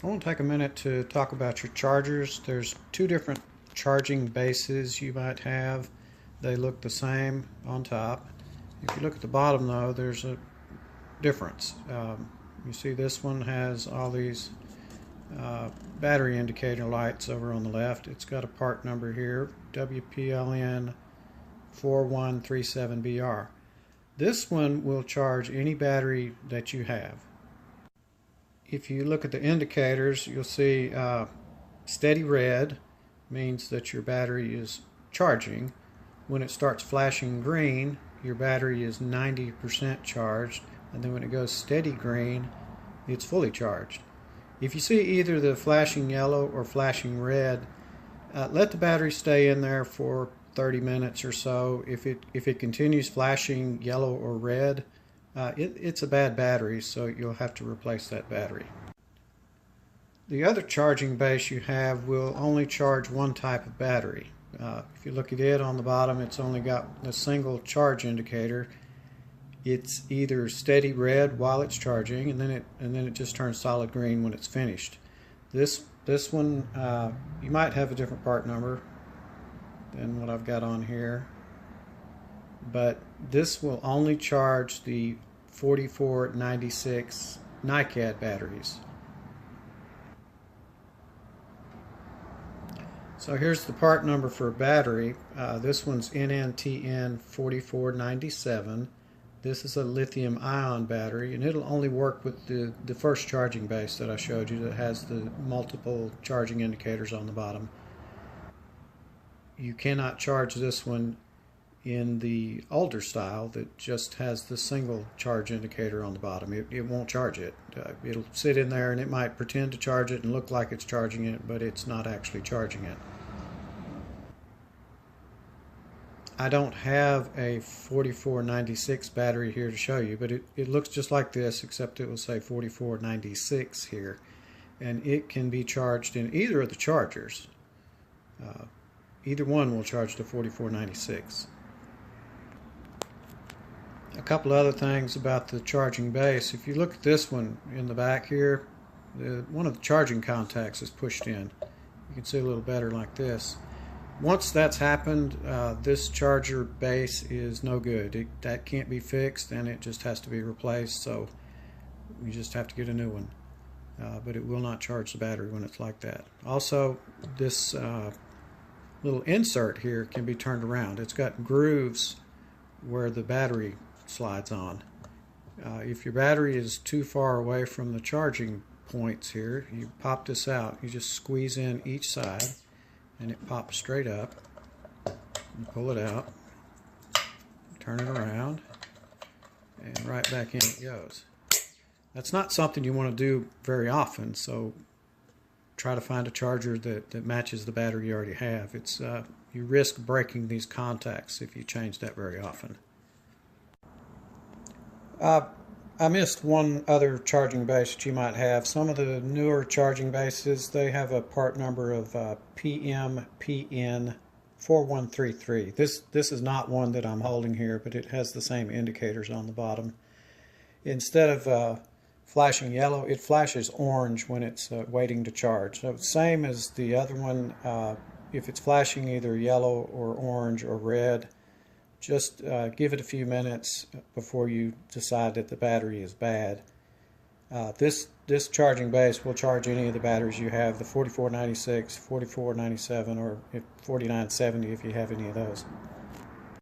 I want to take a minute to talk about your chargers. There's two different charging bases you might have. They look the same on top. If you look at the bottom though, there's a difference. You see this one has all these battery indicator lights over on the left. It's got a part number here, WPLN 4137BR. This one will charge any battery that you have. If you look at the indicators, you'll see steady red means that your battery is charging. When it starts flashing green, your battery is 90% charged, and then when it goes steady green, it's fully charged. If you see either the flashing yellow or flashing red, let the battery stay in there for 30 minutes or so. If it continues flashing yellow or red, it's a bad battery, so you'll have to replace that battery. The other charging base you have will only charge one type of battery. If you look at it on the bottom, it's only got a single charge indicator. It's either steady red while it's charging, and then it just turns solid green when it's finished. This one, you might have a different part number than what I've got on here, but this will only charge the 4496 NiCad batteries. So here's the part number for a battery. This one's NNTN 4497. This is a lithium ion battery, and it'll only work with the first charging base that I showed you that has the multiple charging indicators on the bottom. You cannot charge this one in the older style that just has the single charge indicator on the bottom. It won't charge it. It'll sit in there and it might pretend to charge it and look like it's charging it, but it's not actually charging it. I don't have a 4496 battery here to show you, but it looks just like this, except it will say 4496 here, and it can be charged in either of the chargers. Either one will charge to 4496. A couple other things about the charging base. If you look at this one in the back here, one of the charging contacts is pushed in. You can see a little better like this. Once that's happened, this charger base is no good. That can't be fixed, and it just has to be replaced, so you just have to get a new one. But it will not charge the battery when it's like that. Also, this little insert here can be turned around. It's got grooves where the battery slides on. If your battery is too far away from the charging points here, you pop this out. You just squeeze in each side, and it pops straight up. You pull it out, turn it around, and right back in it goes. That's not something you want to do very often, so try to find a charger that matches the battery you already have. You risk breaking these contacts if you change that very often. I missed one other charging base that you might have. Some of the newer charging bases, they have a part number of PMPN 4133. This is not one that I'm holding here, but it has the same indicators on the bottom. Instead of flashing yellow, it flashes orange when it's waiting to charge. So same as the other one. If it's flashing either yellow or orange or red, just give it a few minutes before you decide that the battery is bad. This charging base will charge any of the batteries you have, the 4496, 4497, or 4970 if you have any of those.